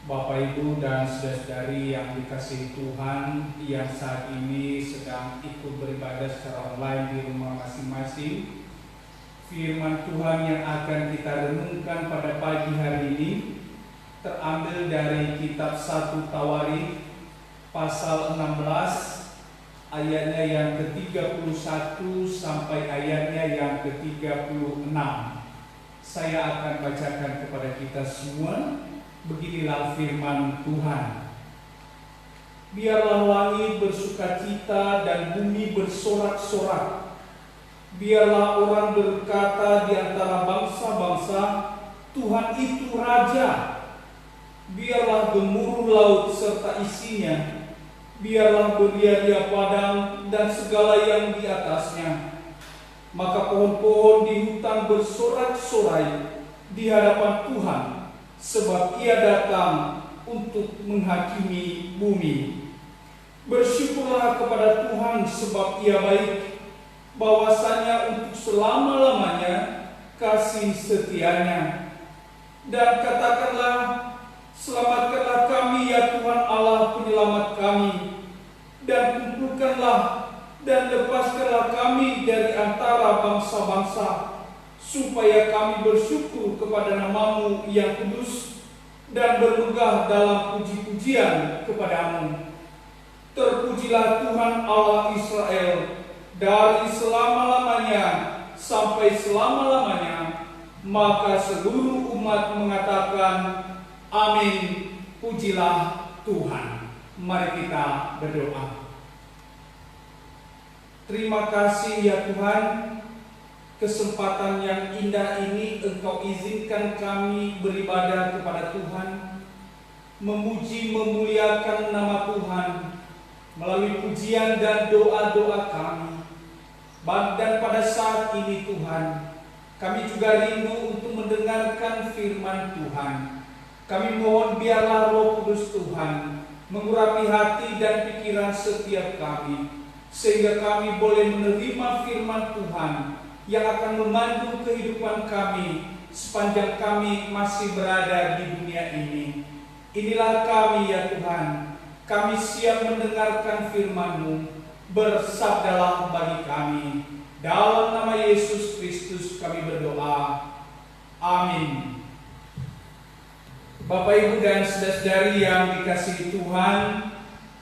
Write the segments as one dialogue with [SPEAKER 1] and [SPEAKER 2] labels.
[SPEAKER 1] Bapak, Ibu, dan saudara-saudari yang dikasihi Tuhan, yang saat ini sedang ikut beribadah secara online di rumah masing-masing. Firman Tuhan yang akan kita renungkan pada pagi hari ini terambil dari kitab 1 Tawarikh pasal 16 ayatnya yang ke-31 sampai ayatnya yang ke-36. Saya akan bacakan kepada kita semua. Beginilah firman Tuhan. Biarlah langit bersukacita dan bumi bersorak-sorak. Biarlah orang berkata di antara bangsa-bangsa, Tuhan itu Raja. Biarlah gemuruh laut serta isinya. Biarlah beria-ria padang dan segala yang di atasnya. Maka pohon-pohon di hutan bersorak-sorai di hadapan Tuhan, sebab Ia datang untuk menghakimi bumi. Bersyukurlah kepada Tuhan sebab Ia baik, bahwasanya untuk selama-lamanya kasih setianya. Dan katakanlah, selamatkanlah kami ya Tuhan Allah penyelamat kami, dan kumpulkanlah dan lepaskanlah kami dari antara bangsa-bangsa, supaya kami bersyukur kepada nama-Mu yang kudus dan bermegah dalam puji-pujian kepada-Mu. Terpujilah Tuhan Allah Israel dari selama-lamanya sampai selama-lamanya. Maka seluruh umat mengatakan, amin, pujilah Tuhan. Mari kita berdoa. Terima kasih ya Tuhan, kesempatan yang indah ini Engkau izinkan kami beribadah kepada Tuhan, memuji memuliakan nama Tuhan melalui pujian dan doa-doa kami. Dan pada saat ini Tuhan, kami juga rindu untuk mendengarkan firman Tuhan. Kami mohon biarlah Roh Kudus Tuhan mengurapi hati dan pikiran setiap kami, sehingga kami boleh menerima firman Tuhan yang akan memandu kehidupan kami sepanjang kami masih berada di dunia ini. Inilah kami ya Tuhan, kami siap mendengarkan firman-Mu. Bersabdalah bagi kami. Dalam nama Yesus Kristus kami berdoa. Amin. Bapak, Ibu, dan saudara-saudari yang dikasihi Tuhan,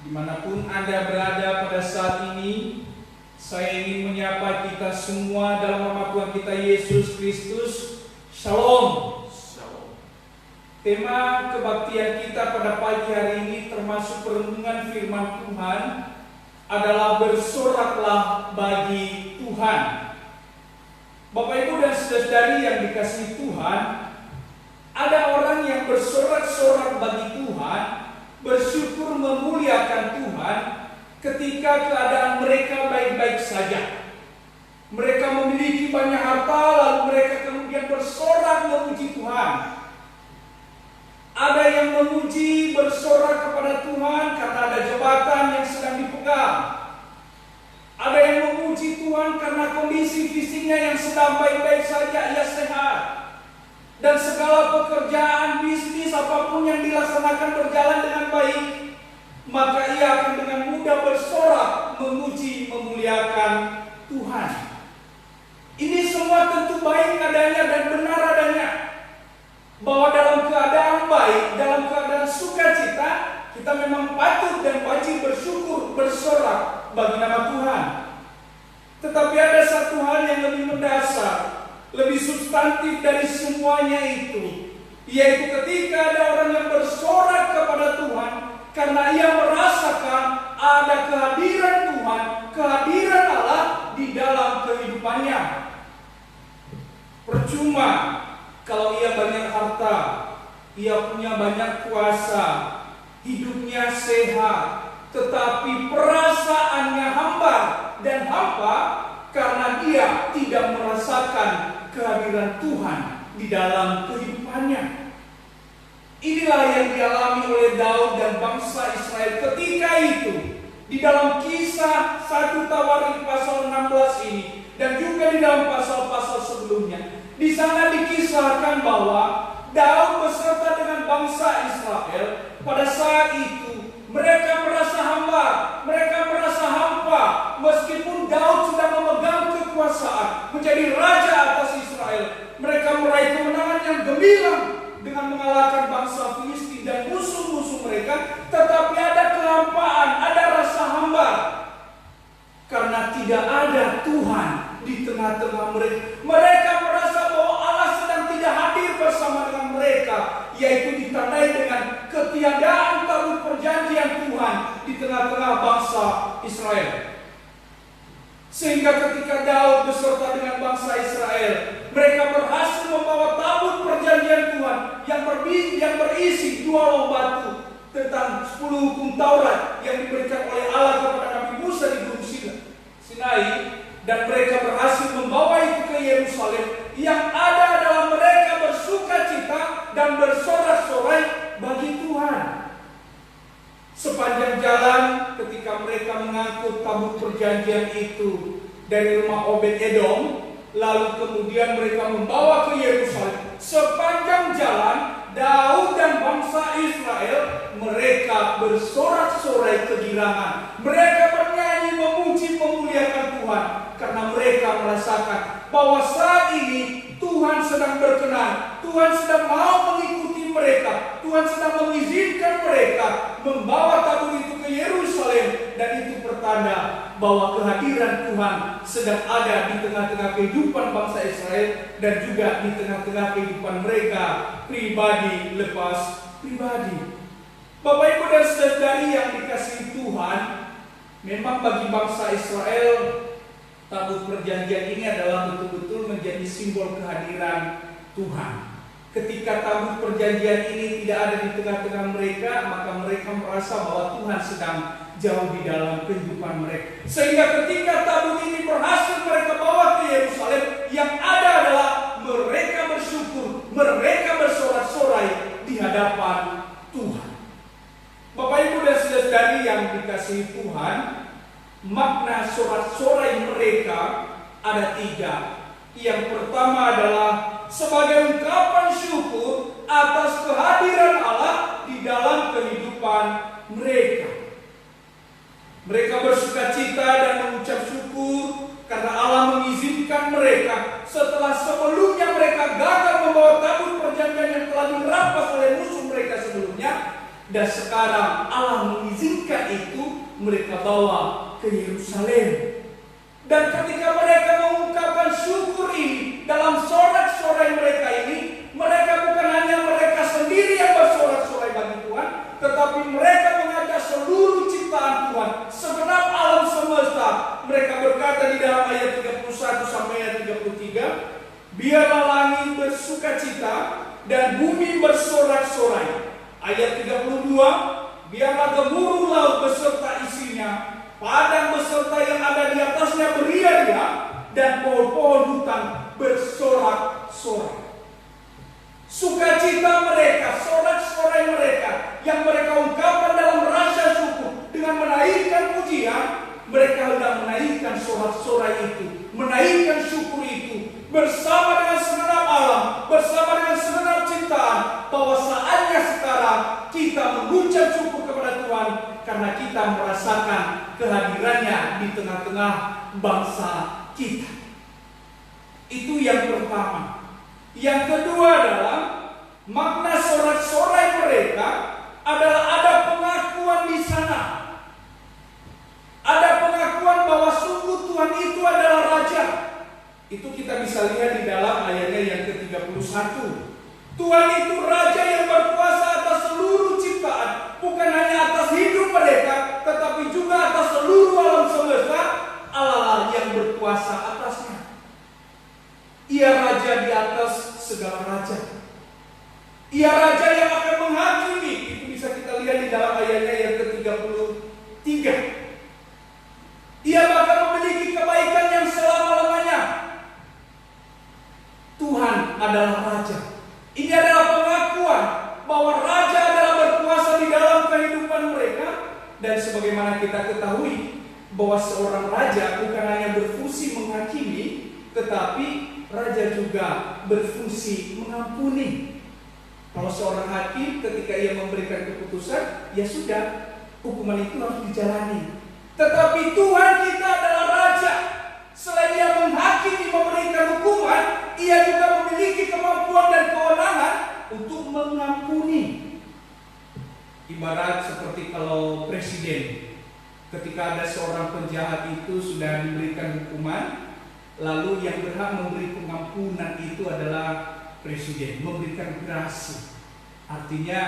[SPEAKER 1] dimanapun Anda berada pada saat ini, saya ingin menyapa kita semua dalam nama Tuhan kita Yesus Kristus. Shalom. Shalom. Tema kebaktian kita pada pagi hari ini termasuk perenungan firman Tuhan adalah bersoraklah bagi Tuhan. Bapak, Ibu, dan saudara-saudari yang dikasihi Tuhan, ada orang yang bersorak-sorak bagi Tuhan, bersyukur memuliakan Tuhan ketika keadaan mereka baik-baik saja. Mereka memiliki banyak harta, lalu mereka kemudian bersorak memuji Tuhan. Ada yang memuji bersorak kepada Tuhan karena ada jabatan yang sedang dipegang. Ada yang memuji Tuhan karena kondisi fisiknya yang sedang baik-baik saja, ia sehat. Dan segala pekerjaan, bisnis, apapun yang dilaksanakan berjalan dengan baik, maka ia akan dengan mudah bersorak, memuji, memuliakan Tuhan. Ini semua tentu baik adanya dan benar adanya. Bahwa dalam keadaan baik, dalam keadaan sukacita, kita memang patut dan wajib bersyukur, bersorak bagi nama Tuhan. Tetapi ada satu hal yang lebih mendasar, lebih substantif dari semuanya itu, yaitu ketika ada orang yang bersorak kepada Tuhan karena ia merasakan ada kehadiran Tuhan, kehadiran Allah di dalam kehidupannya. Percuma kalau ia banyak harta, ia punya banyak kuasa, hidupnya sehat, tetapi perasaannya hambar dan hampa karena dia tidak merasakan kehadiran Tuhan di dalam kehidupannya. Inilah yang dialami oleh Daud dan bangsa Israel ketika itu. Di dalam kisah 1 Tawarikh pasal 16 ini, dan juga di dalam pasal-pasal sebelumnya, di sana dikisahkan bahwa Daud beserta dengan bangsa Israel pada saat itu mereka merasa hamba, mereka merasa hampa, meskipun Daud sudah memegang kekuasaan, menjadi raja atas Israel. Mereka meraih kemenangan yang gemilang dengan mengalahkan bangsa Filistin dan musuh-musuh mereka, tetapi ada kelampaan, ada rasa hamba, karena tidak ada Tuhan di tengah-tengah mereka. Mereka merasa bahwa Allah sedang tidak hadir bersama dengan mereka, yaitu ditandai dengan ketiadaan tabut perjanjian Tuhan di tengah-tengah bangsa Israel. Sehingga ketika Daud beserta dengan bangsa Israel, mereka berhasil membawa tabut perjanjian Tuhan yang berisi 2 loh batu tentang 10 hukum Taurat yang diberikan oleh Allah kepada Nabi Musa di Gunung Sinai, dan mereka berhasil membawa itu ke Yerusalem. Yang ada adalah mereka bersukacita dan bersorak-sorai bagi Tuhan. Sepanjang jalan ketika mereka mengangkut tabut perjanjian itu dari rumah Obed-Edom, lalu kemudian mereka membawa ke Yerusalem. Sepanjang jalan Daud dan bangsa Israel, mereka bersorak-sorai kegirangan. Mereka bernyanyi, memuji, memuliakan Tuhan, karena mereka merasakan bahwa saat ini Tuhan sedang berkenan. Tuhan sedang mau mengikuti mereka. Tuhan sedang mengizinkan mereka membawa tabut itu ke Yerusalem, dan itu pertanda bahwa kehadiran Tuhan sedang ada di tengah-tengah kehidupan bangsa Israel dan juga di tengah-tengah kehidupan mereka pribadi lepas pribadi. Bapak Ibu dan saudari yang dikasihi Tuhan, memang bagi bangsa Israel tabut perjanjian ini adalah betul-betul menjadi simbol kehadiran Tuhan. Ketika tabut perjanjian ini tidak ada di tengah-tengah mereka, maka mereka merasa bahwa Tuhan sedang jauh di dalam kehidupan mereka. Sehingga ketika tabut ini berhasil mereka bawa ke Yerusalem, yang ada adalah mereka bersyukur, mereka bersorak-sorai di hadapan Tuhan. Bapak Ibu dan saudari yang dikasihi Tuhan, makna sorak-sorai mereka ada 3. Yang pertama adalah sebagai ungkapan syukur atas kehadiran Allah di dalam kehidupan mereka. Mereka bersukacita dan mengucap syukur karena Allah mengizinkan mereka setelah sebelumnya mereka gagal membawa tabut perjanjian yang telah dirampas oleh musuh mereka sebelumnya, dan sekarang Allah mengizinkan itu mereka bawa ke Yerusalem. Dan ketika mereka mengungkapkan syukur ini dalam sorak-sorai mereka ini, mereka bukan hanya mereka sendiri yang bersorak-sorai bagi Tuhan, tetapi mereka mengajak seluruh ciptaan Tuhan, segenap alam semesta. Mereka berkata di dalam ayat 31 sampai ayat 33, biarlah langit bersukacita dan bumi bersorak-sorai. Ayat 32, biarlah gemuruh laut beserta isinya, padang beserta yang ada di atasnya beria-ria, dan pohon-pohon hutan bersorak-sorai. Sukacita mereka, sorak-sorai mereka yang mereka ungkapkan dalam rasa syukur dengan menaikkan pujian, mereka hendak menaikkan sorak-sorai itu, menaikkan syukur itu bersama dengan segenap alam, bersama dengan segenap ciptaan, bahwa saatnya sekarang kita mengucap syukur kepada Tuhan karena kita merasakan kehadirannya di tengah-tengah bangsa kita. Itu yang pertama. Yang kedua adalah makna sorak-sorai mereka adalah ada pengakuan di sana. Ada pengakuan bahwa sungguh Tuhan itu adalah Raja. Itu kita bisa lihat di dalam ayatnya yang ke-31. Tuhan itu Raja yang berkuasa atas seluruh ciptaan, bukan hanya atas hidup mereka, tetapi juga atas seluruh alam semesta. Allah yang berkuasa atasnya. Ia Raja di atas segala raja. Ia Raja yang akan menghakimi. Itu bisa kita lihat di dalam ayatnya yang ke-33. Ia bahkan memiliki kebaikan yang selama-lamanya. Tuhan adalah Raja. Ini adalah pengakuan bahwa Raja adalah berkuasa di dalam kehidupan mereka. Dan sebagaimana kita ketahui bahwa seorang Raja bukan hanya berfungsi menghakimi, tetapi Raja juga berfungsi mengampuni. Kalau seorang hakim ketika ia memberikan keputusan, ya sudah, hukuman itu harus dijalani. Tetapi Tuhan kita adalah Raja. Selain Dia menghakimi, memberikan hukuman, Ia juga memiliki kemampuan dan kewenangan untuk mengampuni. Ibarat seperti kalau presiden, ketika ada seorang penjahat itu sudah diberikan hukuman, lalu yang berhak memberi pengampunan itu adalah presiden, memberikan gerasi. Artinya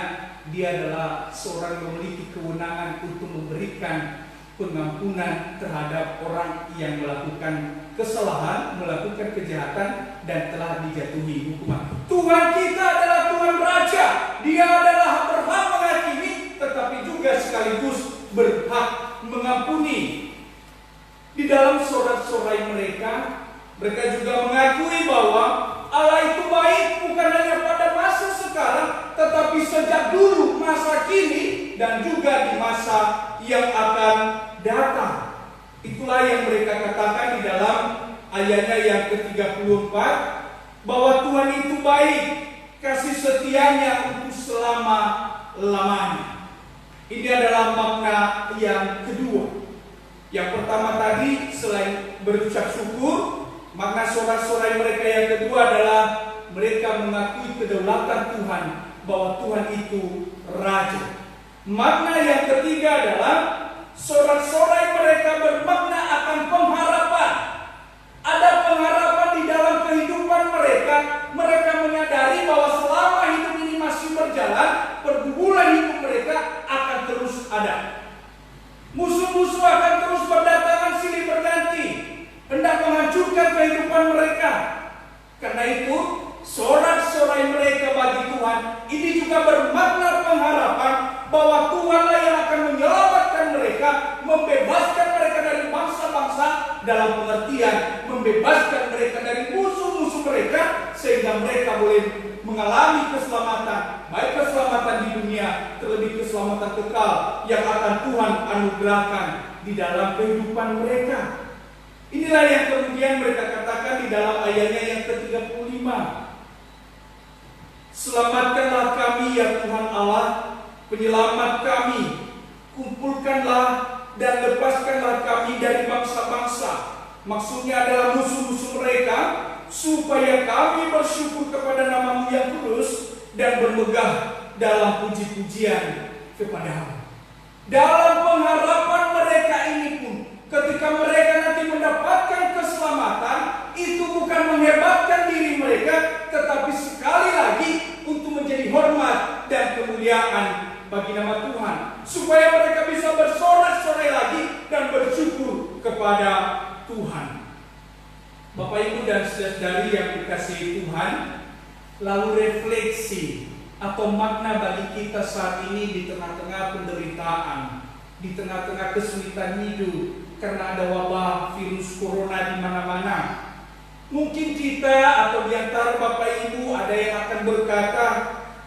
[SPEAKER 1] dia adalah seorang yang memiliki kewenangan untuk memberikan pengampunan terhadap orang yang melakukan kesalahan, melakukan kejahatan dan telah dijatuhi hukuman. Tuhan kita adalah Tuhan Raja. Dia adalah berhak menghakimi, tetapi juga sekaligus berhak mengampuni. Di dalam sorak-sorai mereka juga mengakui bahwa Allah itu baik bukan hanya pada masa sekarang, tetapi sejak dulu, masa kini, dan juga di masa yang akan datang. Itulah yang mereka katakan di dalam ayatnya yang ke-34, bahwa Tuhan itu baik, kasih setianya untuk selama-lamanya. Ini adalah makna yang kedua. Yang pertama tadi, selain berucap syukur, makna sorak-sorai mereka yang kedua adalah mereka mengakui kedaulatan Tuhan, bahwa Tuhan itu Raja. Makna yang ketiga adalah sorak-sorai mereka bermakna akan pengharapan. Ada pengharapan di dalam kehidupan mereka. Mereka menyadari bahwa selama hidup ini masih berjalan, pergumulan hidup mereka akan terus ada. Musuh-musuh akan terus berdatangan silih berganti, hendak menghancurkan kehidupan mereka. Karena itu, sorak-sorai mereka bagi Tuhan ini juga bermakna pengharapan bahwa Tuhanlah yang akan menyelamatkan mereka, membebaskan mereka dari bangsa-bangsa, dalam pengertian membebaskan mereka dari musuh-musuh mereka, sehingga mereka boleh mengalami keselamatan, baik keselamatan di dunia, terlebih keselamatan kekal yang akan Tuhan anugerahkan di dalam kehidupan mereka. Inilah yang kemudian mereka katakan di dalam ayatnya yang ke-35. Selamatkanlah kami ya Tuhan Allah, penyelamat kami, kumpulkanlah dan lepaskanlah kami dari bangsa-bangsa. Maksudnya adalah musuh-musuh mereka, supaya kami bersyukur kepada nama-Mu yang kudus dan bermegah dalam puji-pujian kepada-Mu. Dalam pengharapan mereka ini pun, ketika mereka nanti mendapatkan keselamatan, itu bukan menghebatkan diri mereka, tetapi sekali lagi untuk menjadi hormat dan kemuliaan bagi nama Tuhan, supaya mereka bisa bersorak-sorai lagi dan bersyukur kepada Tuhan. Bapak Ibu dan saudari yang dikasihi Tuhan, lalu refleksi atau makna bagi kita saat ini di tengah-tengah penderitaan, di tengah-tengah kesulitan hidup karena ada wabah virus corona di mana-mana. Mungkin kita atau di antara Bapak Ibu ada yang akan berkata,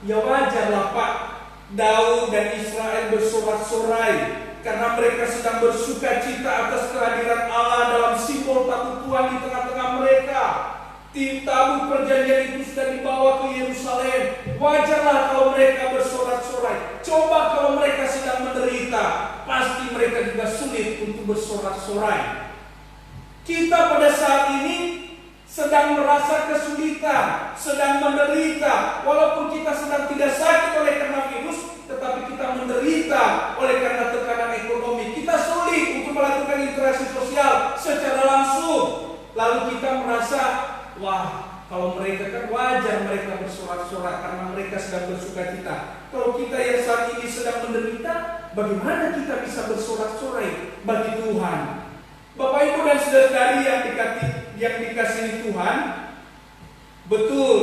[SPEAKER 1] ya wajarlah Pak, Daud dan Israel bersorak-sorai karena mereka sedang bersuka cita atas kehadiran Allah dalam simbol tabut Tuhan di tengah-tengah mereka. Tabut perjanjian itu sudah dibawa ke Yerusalem. Wajarlah kalau mereka bersorak-sorai. Coba kalau mereka sedang menderita, pasti mereka juga sulit untuk bersorak-sorai. Kita pada saat ini sedang merasa kesulitan, sedang menderita. Walaupun kita sedang tidak sakit oleh karena virus, tetapi kita menderita oleh karena tekanan ekonomi. Kita sulit untuk melakukan interaksi sosial secara langsung. Lalu kita merasa, wah, kalau mereka kan wajar mereka bersorak-sorak karena mereka sedang bersuka cita. Kalau kita yang saat ini sedang menderita, bagaimana kita bisa bersorak-sorai bagi Tuhan? Bapak Ibu dan saudara-saudari yang dikasihi Tuhan, betul,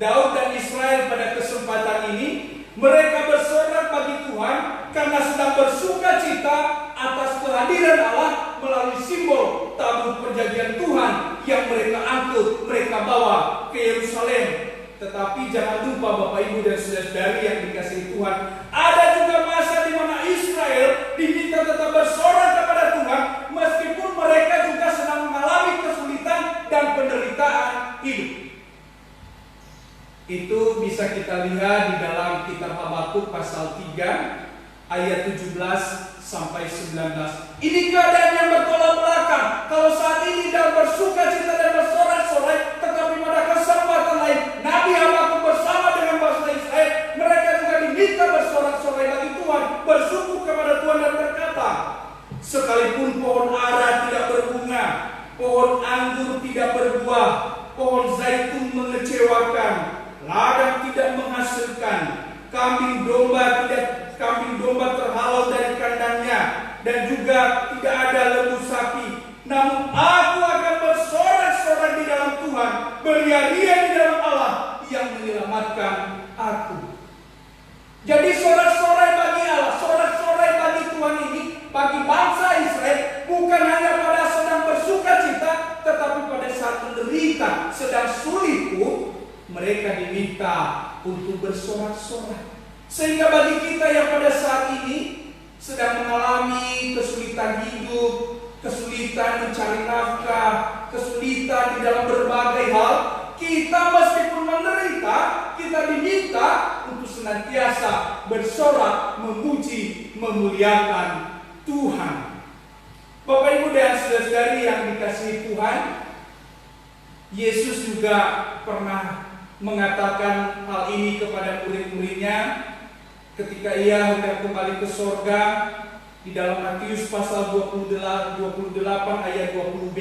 [SPEAKER 1] Daud dan Israel pada kesempatan ini mereka bersorak bagi Tuhan karena sedang bersuka cita atas kehadiran Allah melalui simbol tabut perjanjian Tuhan yang mereka angkut, mereka bawa ke Yerusalem. Tetapi jangan lupa Bapak Ibu dan saudara-saudari yang dikasihi Tuhan, ada juga masa di mana Israel diminta tetap bersorak kepada Tuhan meskipun mereka juga sedang mengalami kesulitan dan penderitaan hidup. Itu bisa kita lihat di dalam kitab Habakuk pasal 3 ayat 17 sampai 19. Ini keadaan yang bertolak belakang. Kalau saat ini dalam bersuka cita dan bersorak-sorai, tetapi pada kesempatan lain Nabi Habakuk bersama dengan bangsa Israel, mereka juga diminta bersorak-sorai bagi Tuhan, bersyukur kepada Tuhan dan berkata, sekalipun pohon ara tidak berbunga, pohon anggur tidak berbuah, pohon zaitun mengecewakan, ladang tidak menghasilkan, kambing domba terhalau dari kandangnya, dan juga tidak ada lembu sapi. Namun aku akan bersorak-sorai di dalam Tuhan, beria-ria di dalam Allah yang menyelamatkan aku. Jadi sorak-sorai bagi Allah, sorak-sorai bagi Tuhan ini, bagi bangsa Israel, bukan hanya pada sedang bersuka cita, tetapi pada saat menderita, sedang sulit pun, mereka diminta untuk bersorak-sorai. Sehingga bagi kita yang pada saat ini sedang mengalami kesulitan hidup, kesulitan mencari nafkah, kesulitan di dalam berbagai hal, kita meskipun menderita, kita diminta untuk senantiasa bersorak, memuji, memuliakan Tuhan. Bapak Ibu dan saudara-saudari yang dikasihi Tuhan, Yesus juga pernah mengatakan hal ini kepada murid-muridnya ketika ia hendak kembali ke sorga. Di dalam Matius pasal 28 ayat 20b,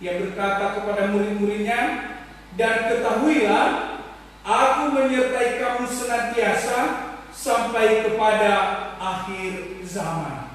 [SPEAKER 1] ia berkata kepada murid-muridnya, dan ketahuilah, aku menyertai kamu senantiasa sampai kepada akhir zaman.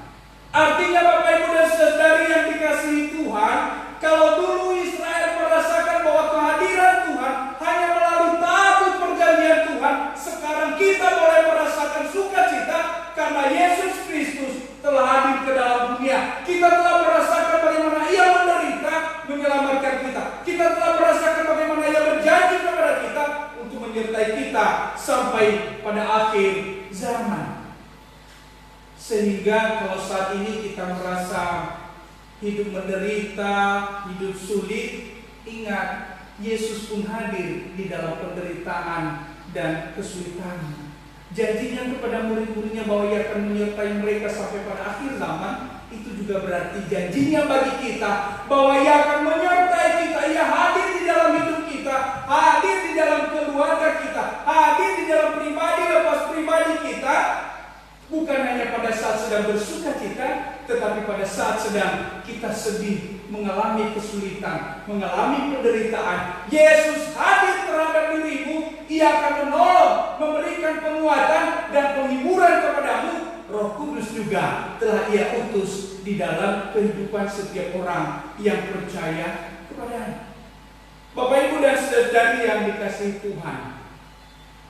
[SPEAKER 1] Artinya Bapak Ibu dan saudari yang dikasihi Tuhan, kalau dulu Israel merasakan bahwa kehadiran Tuhan hanya melalui tabut perjanjian Tuhan, sekarang kita boleh merasakan sukacita karena Yesus Kristus telah hadir ke dalam dunia. Kita telah merasakan bagaimana Ia menderita menyelamatkan kita. Kita telah merasakan bagaimana Ia berjanji kepada kita untuk menyertai kita sampai pada akhir zaman. Sehingga kalau saat ini kita merasa hidup menderita, hidup sulit, ingat Yesus pun hadir di dalam penderitaan dan kesulitan. Janjinya kepada murid-muridnya bahwa Ia akan menyertai mereka sampai pada akhir zaman, itu juga berarti janjinya bagi kita bahwa Ia akan menyertai kita. Ia hadir di dalam hidup kita, hadir di dalam keluarga kita, hadir di dalam pribadi lepas pribadi kita. Bukan hanya pada saat sedang bersuka cita, tetapi pada saat sedang kita sedih, mengalami kesulitan, mengalami penderitaan. Yesus hadir terhadap dirimu. Ia akan menolong, memberikan penguatan dan penghiburan kepadamu. Roh Kudus juga telah Ia utus di dalam kehidupan setiap orang yang percaya kepadanya. Bapak Ibu dan saudari yang dikasihi Tuhan,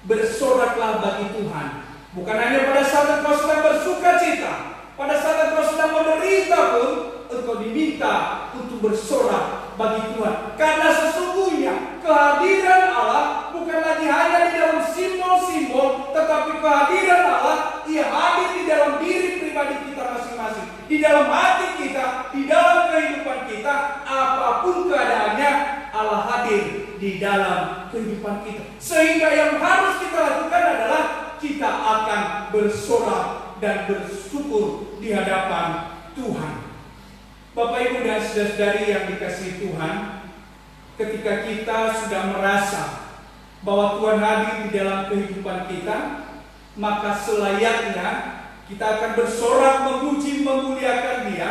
[SPEAKER 1] bersoraklah bagi Tuhan. Bukan hanya pada saat engkau sedang bersuka cita, pada saat engkau sedang menderita pun engkau diminta untuk bersorak bagi Tuhan. Karena sesungguhnya kehadiran Allah bukan lagi hanya di dalam simbol-simbol, tetapi kehadiran Allah Ia hadir di dalam diri pribadi kita masing-masing, di dalam hati kita, di dalam kehidupan kita. Apapun keadaannya, Allah hadir di dalam kehidupan kita. Sehingga yang harus kita lakukan adalah kita akan bersorak dan bersyukur di hadapan Tuhan. Bapak Ibu dan saudara-saudari yang dikasihi Tuhan, ketika kita sudah merasa bahwa Tuhan hadir di dalam kehidupan kita, maka selayaknya kita akan bersorak, memuji, memuliakan Dia,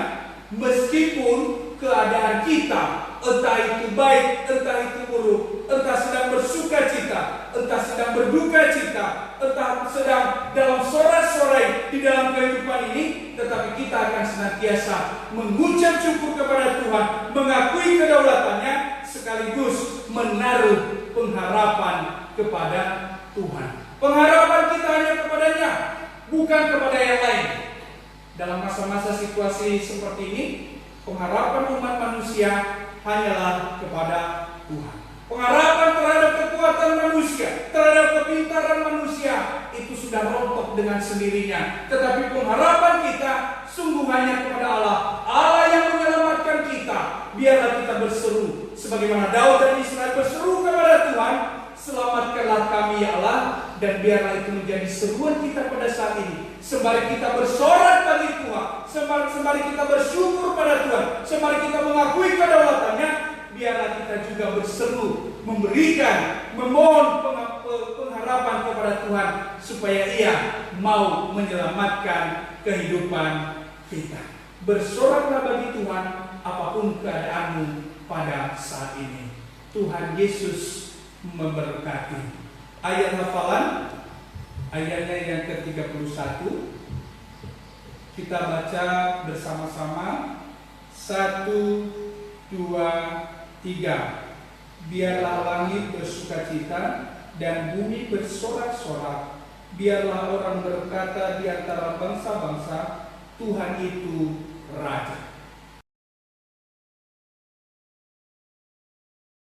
[SPEAKER 1] meskipun keadaan kita, entah itu baik, entah itu buruk, entah sedang bersuka cita, entah sedang berduka cita, entah sedang dalam sorak-sorai di dalam kehidupan ini, tetapi kita akan senantiasa mengucap syukur kepada Tuhan, mengakui kedaulatannya, sekaligus menaruh pengharapan kepada Tuhan. Pengharapan kita hanya kepadanya, bukan kepada yang lain. Dalam masa-masa situasi seperti ini, pengharapan umat manusia hanyalah kepada Tuhan. Pengharapan terhadap kekuatan manusia, terhadap kepintaran manusia, itu sudah rontok dengan sendirinya. Tetapi pengharapan kita sungguh hanya kepada Allah. Allah yang menyelamatkan kita. Biarlah kita berseru sebagaimana Daud dan Israel berseru kepada Tuhan, selamatkanlah kami ya Allah, dan biarlah itu menjadi seruan kita pada saat ini. Sembari kita bersorak bagi Tuhan, sembari kita bersyukur pada Tuhan, sembari kita mengakui kedaulatannya, biarlah kita juga berseru, memberikan, memohon pengharapan kepada Tuhan supaya Ia mau menyelamatkan kehidupan kita. Bersoraklah bagi Tuhan apapun keadaanmu pada saat ini. Tuhan Yesus memberkati. Ayat hafalan, ayatnya yang ke-31. Kita baca bersama-sama. 1, 2, 3. Biarlah langit bersukacita dan bumi bersorak-sorak. Biarlah orang berkata di antara bangsa-bangsa, Tuhan itu Raja.